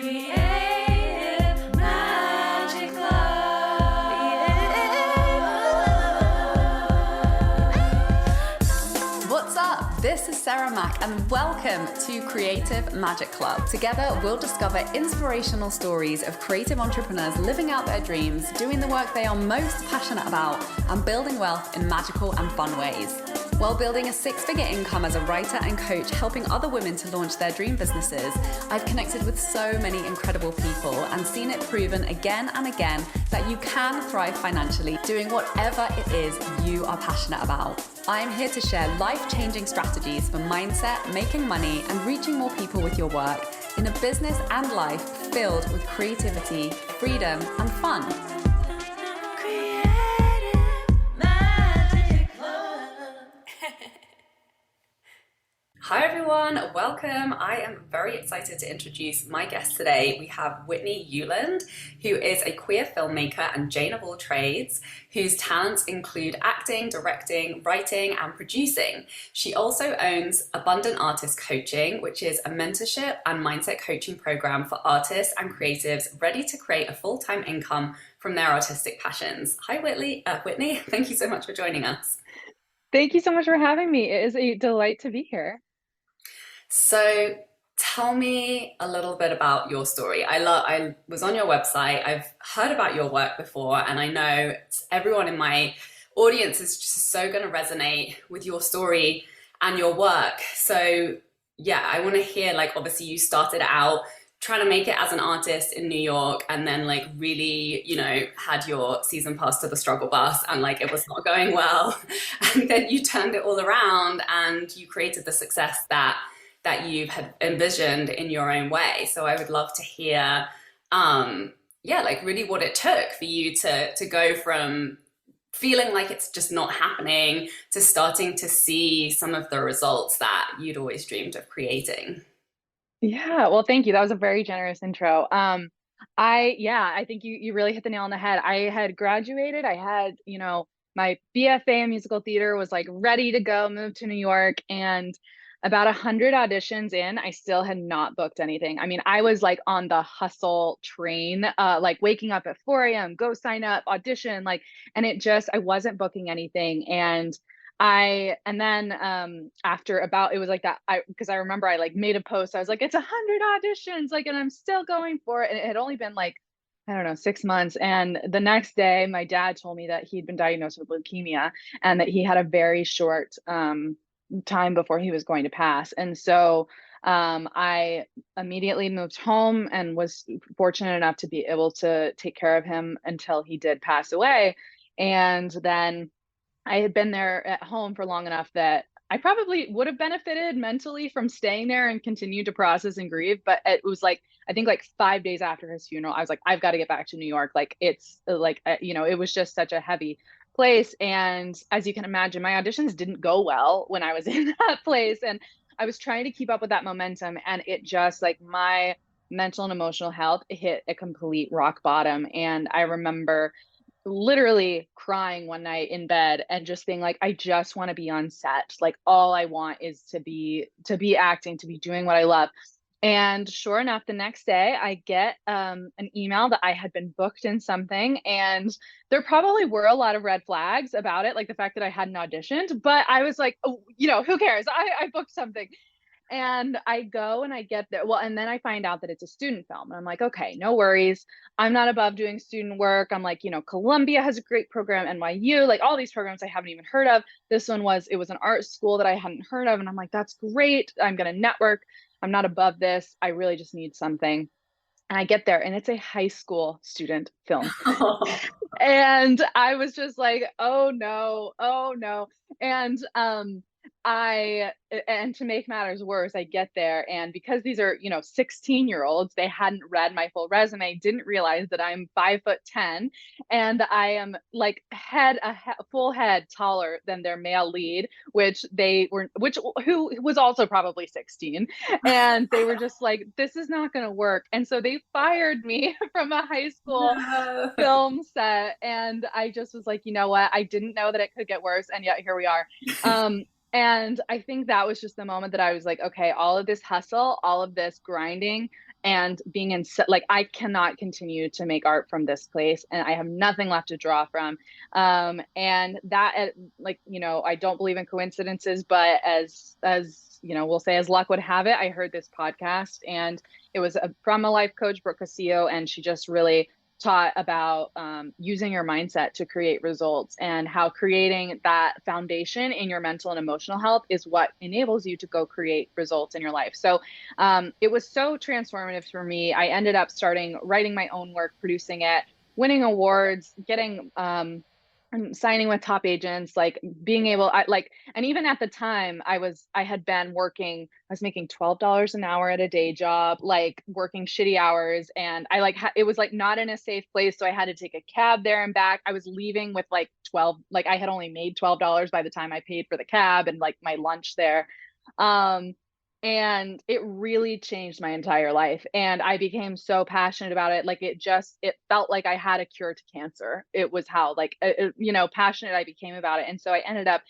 This is Sarah Mack and welcome to Creative Magic Club. Together, we'll discover inspirational stories of creative entrepreneurs living out their dreams, doing the work they are most passionate about, and building wealth in magical and fun ways. While building a six-figure income as a writer and coach, helping other women to launch their dream businesses, I've connected with so many incredible people and seen it proven again and again that you can thrive financially doing whatever it is you are passionate about. I'm here to share life-changing strategies for mindset, making money, and reaching more people with your work in a business and life filled with creativity, freedom, and fun. Hi everyone, welcome. I am very excited to introduce my guest today. We have Whitney Uland, who is a queer filmmaker and Jane of all trades, whose talents include acting, directing, writing, and producing. She also owns Abundant Artist Coaching, which is a mentorship and mindset coaching program for artists and creatives ready to create a full-time income from their artistic passions. Hi Whitney, thank you so much for joining us. Thank you so much for having me. It is a delight to be here. So tell me a little bit about your story. I was on your website. I've heard about your work before, and I know everyone in my audience is just so going to resonate with your story and your work. So yeah, I want to hear, like, obviously you started out trying to make it as an artist in New York, and then like really, had your season pass to the struggle bus and like it was not going well. And then you turned it all around and you created the success that you had envisioned in your own way. So I would love to hear, really what it took for you to go from feeling like it's just not happening to starting to see some of the results that you'd always dreamed of creating. Yeah, well, thank you. That was a very generous intro. I think you really hit the nail on the head. I had graduated. I had, my BFA in musical theater was like ready to go, move to New York, and about 100 auditions in, I still had not booked anything. I mean, I was like on the hustle train, like waking up at 4 a.m., go sign up, audition, and I wasn't booking anything. And after about, it was like that, because I remember I like made a post. I was like, it's 100 auditions, and I'm still going for it. And it had only been like, I don't know, 6 months. And the next day, my dad told me that he'd been diagnosed with leukemia and that he had a very short, time before he was going to pass. And so I immediately moved home and was fortunate enough to be able to take care of him until he did pass away. And then I had been there at home for long enough that I probably would have benefited mentally from staying there and continue to process and grieve. But it was like, I think like 5 days after his funeral, I was like, I've got to get back to New York. Like it's like, it was just such a heavy place. And as you can imagine, my auditions didn't go well when I was in that place. And I was trying to keep up with that momentum. And it just like my mental and emotional health hit a complete rock bottom. And I remember literally crying one night in bed and just being like, I just want to be on set. Like all I want is to be acting, to be doing what I love. And sure enough, the next day I get an email that I had been booked in something, and there probably were a lot of red flags about it, like the fact that I hadn't auditioned, but I was like, oh, who cares? I booked something. And I go and I get there. Well, and then I find out that it's a student film. And I'm like, okay, no worries. I'm not above doing student work. I'm like, Columbia has a great program, NYU, like all these programs I haven't even heard of. It was an art school that I hadn't heard of. And I'm like, that's great. I'm going to network. I'm not above this. I really just need something. And I get there and it's a high school student film. And I was just like, oh no, oh no. And and to make matters worse, I get there, and because these are 16-year-olds, they hadn't read my full resume, didn't realize that I'm 5'10", and I am like full head taller than their male lead, who was also probably 16, and they were just like, this is not going to work. And so they fired me from a high school film set. And I just was like, you know what, I didn't know that it could get worse, and yet here we are. And I think that was just the moment that I was like, okay, all of this hustle, all of this grinding, and being in like, I cannot continue to make art from this place, and I have nothing left to draw from. And that, like, I don't believe in coincidences, but as we'll say, as luck would have it, I heard this podcast, and it was from a life coach, Brooke Castillo, and she just really taught about using your mindset to create results, and how creating that foundation in your mental and emotional health is what enables you to go create results in your life. So it was so transformative for me. I ended up starting writing my own work, producing it, winning awards, getting signing with top agents, like being able, and even at the time I had been working, I was making $12 an hour at a day job, like working shitty hours. And I it was like not in a safe place. So I had to take a cab there and back. I was leaving with like 12, like I had only made $12 by the time I paid for the cab and like my lunch there. Um, and it really changed my entire life, and I became so passionate about it. Like it felt like I had a cure to cancer. It was how, like, passionate I became about it. And so I ended up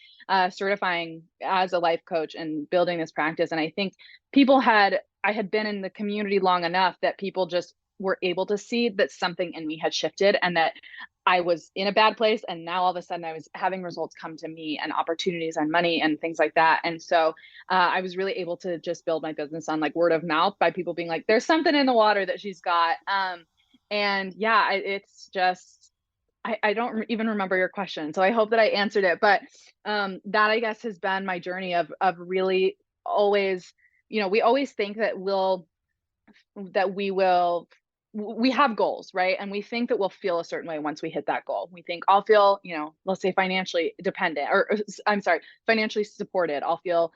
certifying as a life coach and building this practice. And I think I had been in the community long enough that people just were able to see that something in me had shifted, and that I was in a bad place, and now all of a sudden I was having results come to me, and opportunities and money and things like that. And so I was really able to just build my business on like word of mouth, by people being like, there's something in the water that she's got. And yeah, it's just, I don't even remember your question, so I hope that I answered it. But that, I guess, has been my journey of really always, we always think that we have goals, right? And we think that we'll feel a certain way once we hit that goal. We think, I'll feel, let's say financially dependent, or I'm sorry, financially supported. I'll feel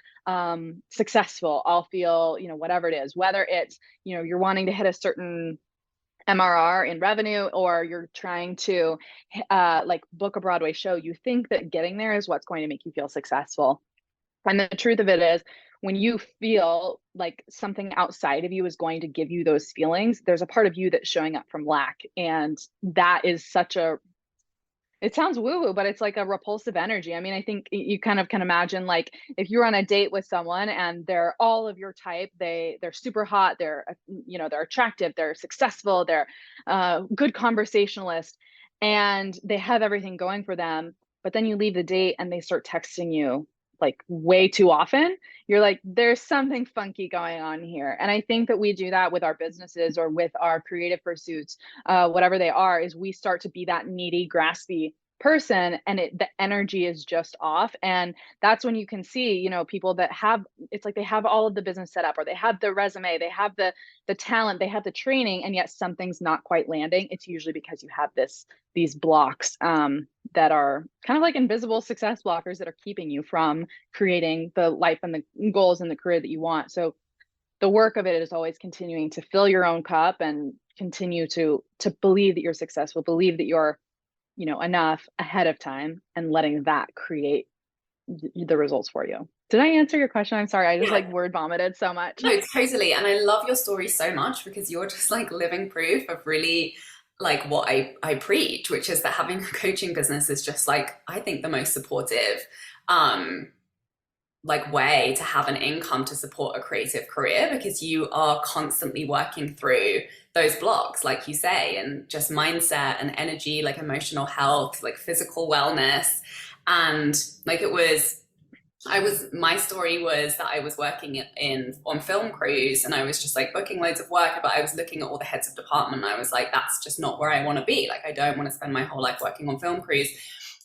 successful. I'll feel, whatever it is, whether it's, you're wanting to hit a certain MRR in revenue, or you're trying to like book a Broadway show. You think that getting there is what's going to make you feel successful. And the truth of it is, when you feel like something outside of you is going to give you those feelings, there's a part of you that's showing up from lack. And that is it sounds woo woo, but it's like a repulsive energy. I mean, I think you kind of can imagine, like, if you're on a date with someone and they're all of your type, they're super hot, they're attractive, they're successful, they're good conversationalist, and they have everything going for them. But then you leave the date and they start texting you like way too often. You're like, there's something funky going on here. And I think that we do that with our businesses or with our creative pursuits, whatever they are, is we start to be that needy, graspy person, and the energy is just off. And that's when you can see, people that have, it's like they have all of the business set up, or they have the resume, they have the talent, they have the training, and yet something's not quite landing. It's usually because you have these blocks that are kind of like invisible success blockers that are keeping you from creating the life and the goals and the career that you want. So the work of it is always continuing to fill your own cup and continue to believe that you're successful, believe that you're enough ahead of time, and letting that create the results for you. Did I answer your question? I'm sorry, I just like word vomited so much. No, totally. And I love your story so much, because you're just like living proof of really like what I preach, which is that having a coaching business is just like, I think, the most supportive like way to have an income to support a creative career, because you are constantly working through those blocks, like you say, and just mindset and energy, like emotional health, like physical wellness. And like my story was that I was working on film crews, and I was just like booking loads of work, but I was looking at all the heads of department, and I was like, that's just not where I want to be. Like, I don't want to spend my whole life working on film crews.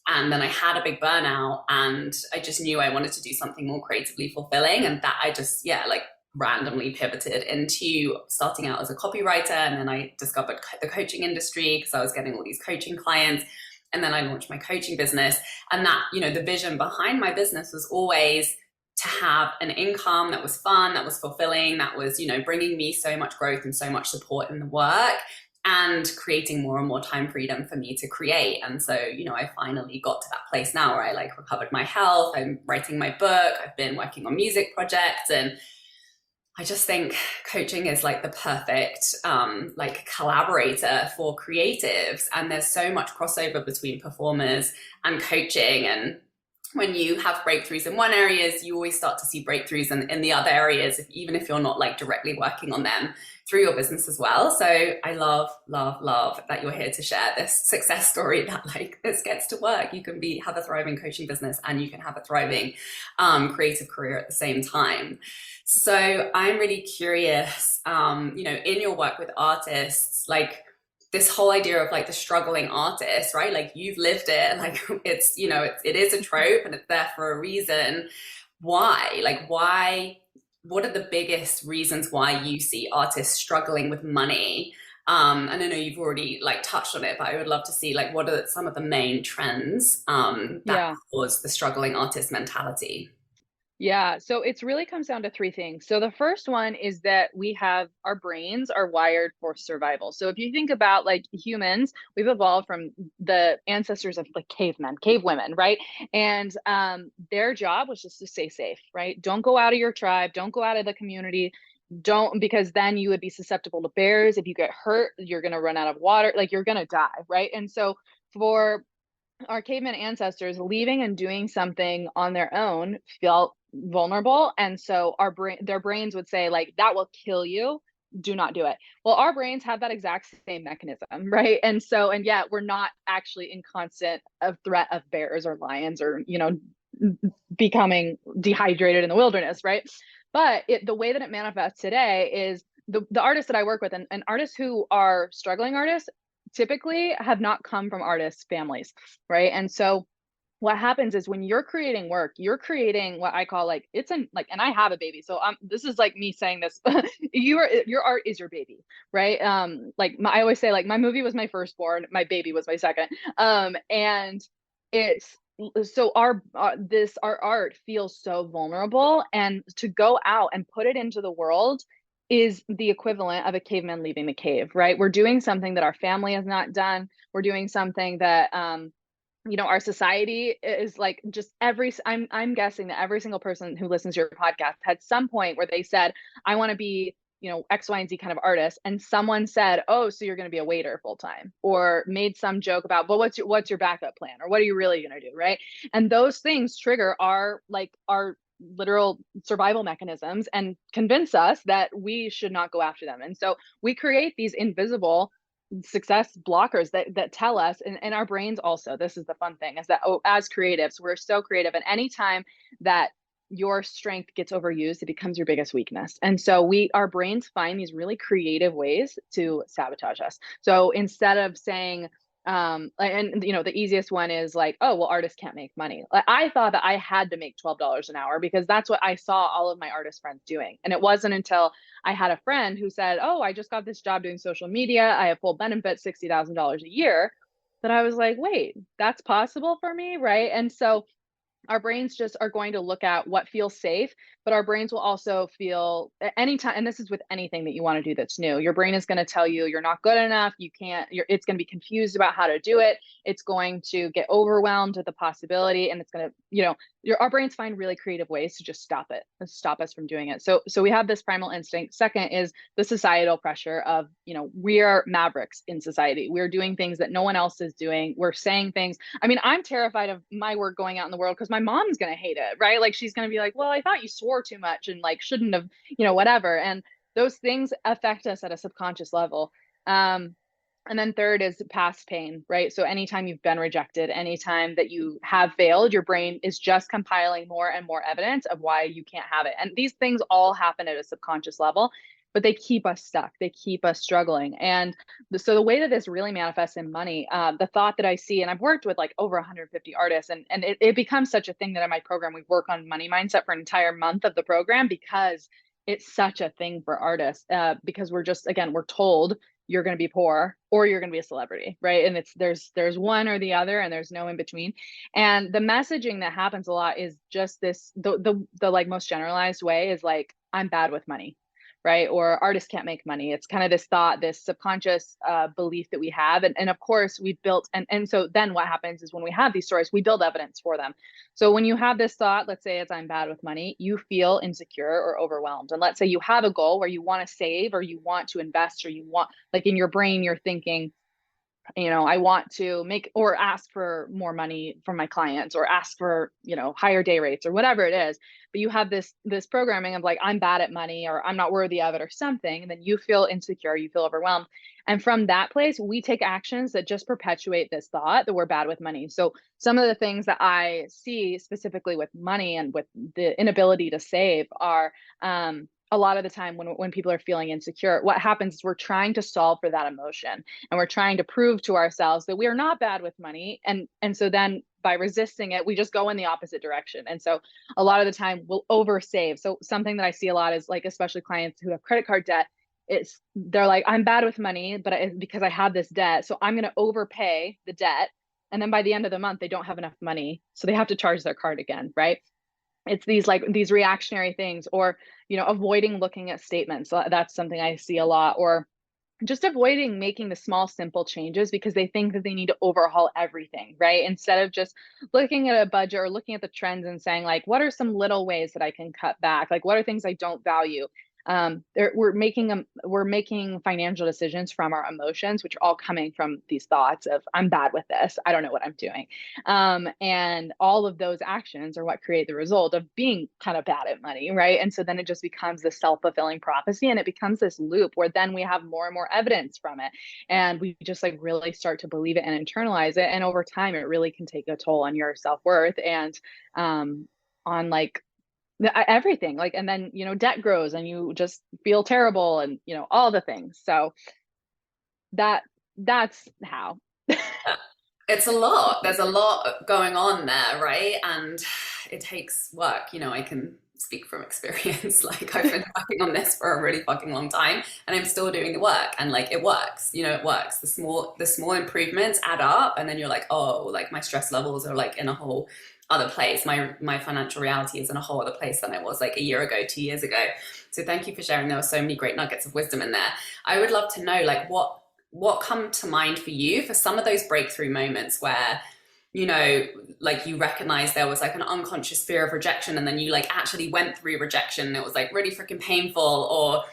And then I had a big burnout, and I just knew I wanted to do something more creatively fulfilling. And that I just, like randomly pivoted into starting out as a copywriter. And then I discovered the coaching industry because I was getting all these coaching clients. And then I launched my coaching business. And that, the vision behind my business was always to have an income that was fun, that was fulfilling, that was, bringing me so much growth and so much support in the work, and creating more and more time freedom for me to create. And so, I finally got to that place now where I like recovered my health. I'm writing my book. I've been working on music projects, and I just think coaching is like the perfect like collaborator for creatives. And there's so much crossover between performers and coaching. And when you have breakthroughs in one areas, you always start to see breakthroughs in the other areas, even if you're not like directly working on them through your business as well. So I love, love, love that you're here to share this success story that like this gets to work. You can have a thriving coaching business and you can have a thriving creative career at the same time. So I'm really curious, in your work with artists, like this whole idea of like the struggling artist, right? Like you've lived it, like it is a trope and it's there for a reason. Why? Like why? What are the biggest reasons why you see artists struggling with money? And I know you've already like touched on it, but I would love to see like what are some of the main trends that Yeah. cause the struggling artist mentality? Yeah, so it's really comes down to three things. So the first one is that we have our brains are wired for survival. So if you think about like humans, we've evolved from the ancestors of like cavemen, cave women, right? And their job was just to stay safe, right? Don't go out of your tribe, don't go out of the community, don't because then you would be susceptible to bears. If you get hurt, you're going to run out of water, like you're going to die, right? And so for our caveman ancestors, leaving and doing something on their own felt vulnerable, and so their brains would say like that will kill you, do not do it. Well, our brains have that exact same mechanism, right? And so and yet we're not actually in constant of threat of bears or lions or becoming dehydrated in the wilderness, right? But the way that it manifests today is the artists that I work with, and artists who are struggling artists typically have not come from artists families, right? And so what happens is when you're creating work, you're creating what I call like it's an like, and I have a baby, so this is like me saying this. Your art is your baby, right? Like I always say, like my movie was my firstborn, my baby was my second, and it's so our art feels so vulnerable, and to go out and put it into the world is the equivalent of a caveman leaving the cave, right? We're doing something that our family has not done. We're doing something that our society is like just I'm guessing that every single person who listens to your podcast had some point where they said, I want to be, X, Y, and Z kind of artist. And someone said, oh, so you're going to be a waiter full time, or made some joke about, well, what's your backup plan? Or what are you really going to do? Right. And those things trigger our literal survival mechanisms and convince us that we should not go after them. And so we create these invisible success blockers that tell us, and our brains also, this is the fun thing, is that as creatives, we're so creative, and anytime that your strength gets overused, it becomes your biggest weakness. And so our brains find these really creative ways to sabotage us. So instead of saying and the easiest one is like, oh well, artists can't make money. Like, I thought that I had to make $12 an hour because that's what I saw all of my artist friends doing. And it wasn't until I had a friend who said, oh, I just got this job doing social media, I have full benefits, $60,000 a year, that I was like, wait, that's possible for me, right? And so our brains just are going to look at what feels safe, but our brains will also feel anytime, and this is with anything that you want to do that's new, your brain is going to tell you you're not good enough, you can't, it's going to be confused about how to do it, it's going to get overwhelmed with the possibility, and it's going to, our brains find really creative ways to just stop us from doing it. So we have this primal instinct. Second is the societal pressure of, we are mavericks in society, we're doing things that no one else is doing, we're saying things. I mean, I'm terrified of my work going out in the world because my mom's going to hate it, right? Like she's going to be like, well, I thought you swore too much and like shouldn't have, whatever. And those things affect us at a subconscious level. And then third is past pain, right? So anytime you've been rejected, anytime that you have failed, your brain is just compiling more and more evidence of why you can't have it. And these things all happen at a subconscious level, but they keep us stuck. They keep us struggling. And so the way that this really manifests in money, the thought that I see, and I've worked with like over 150 artists, and it becomes such a thing that in my program, we work on money mindset for an entire month of the program because it's such a thing for artists, because we're just, again, we're told you're going to be poor or you're going to be a celebrity, right? And there's one or the other, and there's no in between. And the messaging that happens a lot is just this, the like most generalized way is like, I'm bad with money, right? Or artists can't make money. It's kind of this thought, this subconscious belief that we have. And of course we've built, and so then what happens is when we have these stories, we build evidence for them. So when you have this thought, let's say it's I'm bad with money, you feel insecure or overwhelmed. And let's say you have a goal where you want to save or you want to invest or you want, like in your brain, you're thinking, I want to make or ask for more money from my clients, or ask for, higher day rates or whatever it is. But you have this programming of like, I'm bad at money, or I'm not worthy of it, or something, and then you feel insecure, you feel overwhelmed. And from that place, we take actions that just perpetuate this thought that we're bad with money. So some of the things that I see specifically with money and with the inability to save are, a lot of the time when people are feeling insecure, what happens is we're trying to solve for that emotion, and we're trying to prove to ourselves that we are not bad with money. And so then by resisting it, we just go in the opposite direction. And so a lot of the time we'll oversave. So something that I see a lot is like, especially clients who have credit card debt, they're like, I'm bad with money, but because I have this debt, so I'm going to overpay the debt. And then by the end of the month, they don't have enough money, so they have to charge their card again, right? It's these reactionary things, or avoiding looking at statements. So that's something I see a lot. Or just avoiding making the small simple changes because they think that they need to overhaul everything, right? Instead of just looking at a budget or looking at the trends and saying like, what are some little ways that I can cut back? Like, what are things I don't value? We're making financial decisions from our emotions, which are all coming from these thoughts of, I'm bad with this, I don't know what I'm doing. And all of those actions are what create the result of being kind of bad at money, right? And so then it just becomes this self-fulfilling prophecy, and it becomes this loop where then we have more and more evidence from it, and we just like really start to believe it and internalize it. And over time it really can take a toll on your self-worth, and on like everything, like, and then debt grows and you just feel terrible, and all the things. So that's how. It's a lot. There's a lot going on there, right? And it takes work. I can speak from experience. Like, I've been working on this for a really fucking long time, and I'm still doing the work, and like it works. It works. The small improvements add up, and then you're like, oh, like my stress levels are like in a whole other place. My financial reality is in a whole other place than it was like a year ago, 2 years ago. So thank you for sharing. There were so many great nuggets of wisdom in there. I would love to know, like, what come to mind for you for some of those breakthrough moments where, like you recognize there was like an unconscious fear of rejection, and then you like actually went through rejection and it was like really freaking painful, or,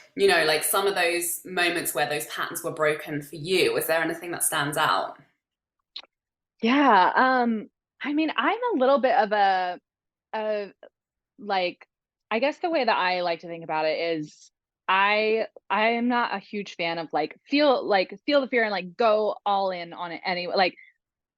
like some of those moments where those patterns were broken for you. Was there anything that stands out? Yeah. I mean, I'm a little bit of a like, I guess the way that I like to think about it is, I am not a huge fan of feel the fear and like go all in on it anyway. Like,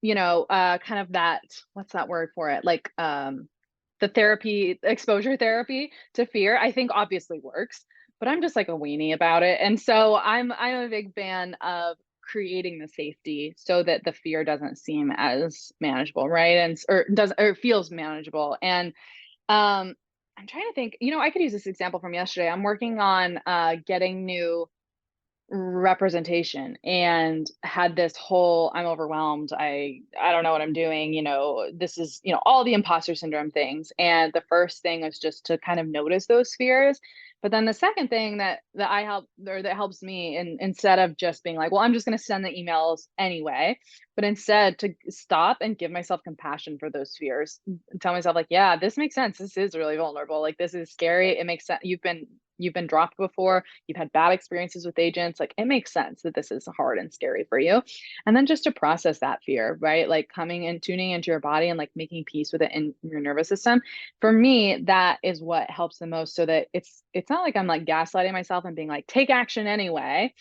kind of that, what's that word for it? Like, the therapy, exposure therapy to fear, I think obviously works, but I'm just like a weenie about it. And so I'm a big fan of creating the safety so that the fear doesn't seem as manageable, right? Or feels manageable. And I'm trying to think, I could use this example from yesterday. I'm working on getting new representation, and had this whole, I'm overwhelmed, I don't know what I'm doing, this is, all the imposter syndrome things. And the first thing is just to kind of notice those fears. But then the second thing that helps me, instead of just being like, well, I'm just going to send the emails anyway, but instead to stop and give myself compassion for those fears, and tell myself like, yeah, this makes sense, this is really vulnerable, like this is scary, it makes sense, you've been dropped before, you've had bad experiences with agents, like it makes sense that this is hard and scary for you. And then just to process that fear, right? Like coming and tuning into your body and like making peace with it in your nervous system. For me, that is what helps the most, so that it's not like I'm like gaslighting myself and being like, take action anyway.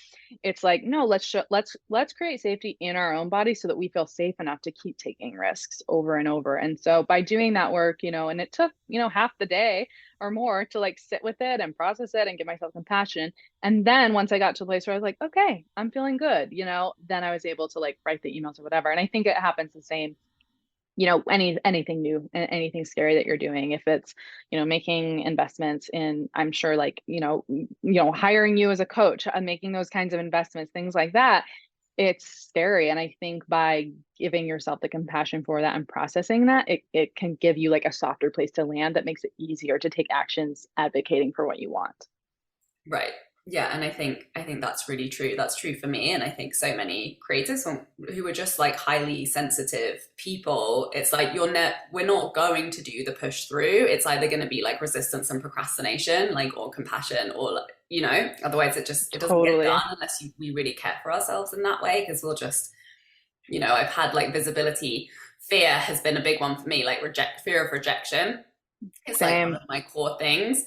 It's like, no, let's create safety in our own body so that we feel safe enough to keep taking risks over and over. And so by doing that work, and it took, half the day or more to like sit with it and process it and give myself compassion. And then once I got to a place where I was like, okay, I'm feeling good, then I was able to like write the emails or whatever. And I think it happens the same, anything new and anything scary that you're doing. If it's, making investments in, I'm sure like, hiring you as a coach and making those kinds of investments, things like that, it's scary. And I think by giving yourself the compassion for that and processing that, it can give you like a softer place to land that makes it easier to take actions advocating for what you want. Right. Yeah, and I think that's really true. That's true for me, and I think so many creators who are just like highly sensitive people. It's like we're not going to do the push through. It's either going to be like resistance and procrastination, like, or compassion, or like, otherwise it doesn't get Totally. done unless we really care for ourselves in that way, because we'll just I've had like visibility fear has been a big one for me, like fear of rejection. It's like one Same. of my core things.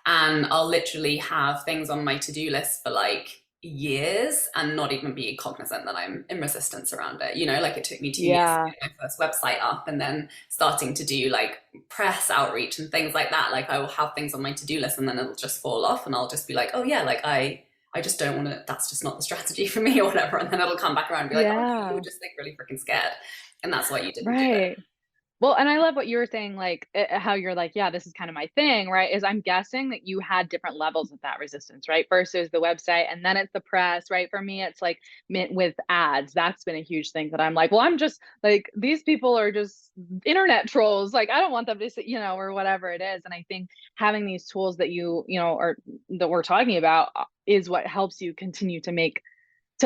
And I'll literally have things on my to-do list for like years and not even be cognizant that I'm in resistance around it. Like it took me 2 years to Yeah. get my first website up, and then starting to do like press outreach and things like that. Like I will have things on my to-do list and then it'll just fall off and I'll just be like, oh yeah, like I just don't want to, that's just not the strategy for me or whatever. And then it'll come back around and be like, oh no, you were Yeah. just like really freaking scared. And that's why you didn't do it. Right. Well, and I love what you were saying, like how you're like, yeah, this is kind of my thing, right? Is I'm guessing that you had different levels of that resistance, right? Versus the website, and then it's the press, right? For me, it's like with ads. That's been a huge thing that I'm like, well, I'm just like, these people are just internet trolls. Like, I don't want them to say, or whatever it is. And I think having these tools that or that we're talking about is what helps you continue to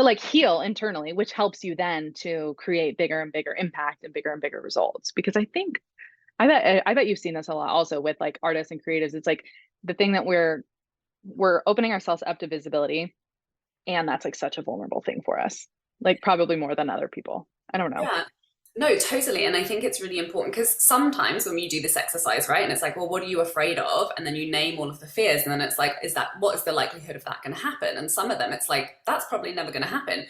like heal internally, which helps you then to create bigger and bigger impact and bigger results. Because I bet you've seen this a lot also with like artists and creatives. It's like the thing that we're opening ourselves up to visibility, and that's like such a vulnerable thing for us. Like probably more than other people. I don't know. Yeah. No, totally. And I think it's really important because sometimes when we do this exercise, right, and it's like, well, what are you afraid of? And then you name all of the fears. And then it's like, what is the likelihood of that going to happen? And some of them, it's like, that's probably never going to happen.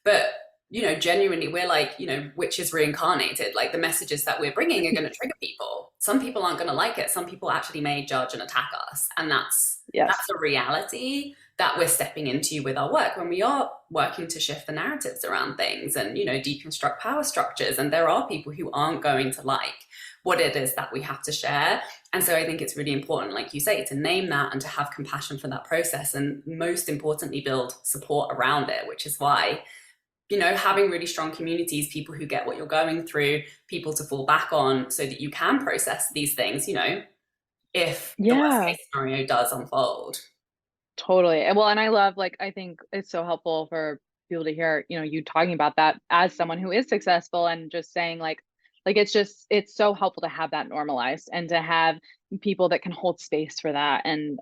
But, genuinely, we're like, witches reincarnated. Like the messages that we're bringing are going to trigger people. Some people aren't going to like it. Some people actually may judge and attack us. And that's Yes. a reality that we're stepping into with our work when we are working to shift the narratives around things and, deconstruct power structures. And there are people who aren't going to like what it is that we have to share. And so I think it's really important, like you say, to name that and to have compassion for that process. And most importantly, build support around it, which is why, having really strong communities, people who get what you're going through, people to fall back on so that you can process these things, if the worst Yeah. case scenario does unfold. Totally. And well, and I love, like, I think it's so helpful for people to hear, you talking about that as someone who is successful and just saying like it's so helpful to have that normalized and to have people that can hold space for that. And,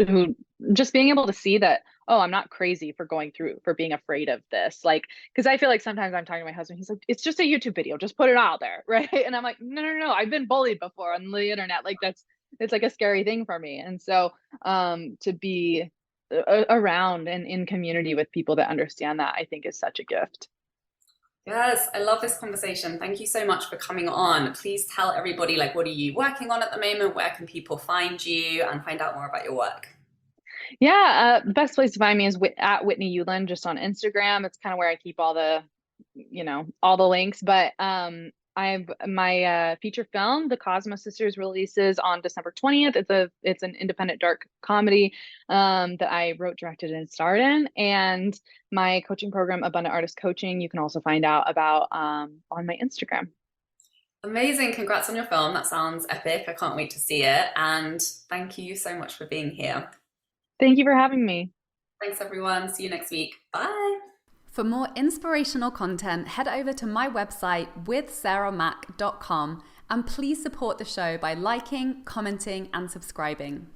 who just being able to see that, oh, I'm not crazy for being afraid of this. Like, cause I feel like sometimes I'm talking to my husband, he's like, it's just a YouTube video, just put it out there. Right. And I'm like, no, no, no, I've been bullied before on the internet. Like it's like a scary thing for me. And so to be around and in community with people that understand that, I think is such a gift. Yes, I love this conversation. Thank you so much for coming on. Please tell everybody, like, what are you working on at the moment? Where can people find you and find out more about your work? Yeah, the best place to find me is at Whitney Uland, just on Instagram. It's kind of where I keep all the links. But I've my feature film, The Cosmos Sisters, releases on December 20th. It's an independent dark comedy that I wrote, directed, and starred in. And my coaching program, Abundant Artist Coaching, you can also find out about on my Instagram. Amazing. Congrats on your film. That sounds epic. I can't wait to see it. And thank you so much for being here. Thank you for having me. Thanks, everyone. See you next week. Bye. For more inspirational content, head over to my website withsarahmac.com and please support the show by liking, commenting, and subscribing.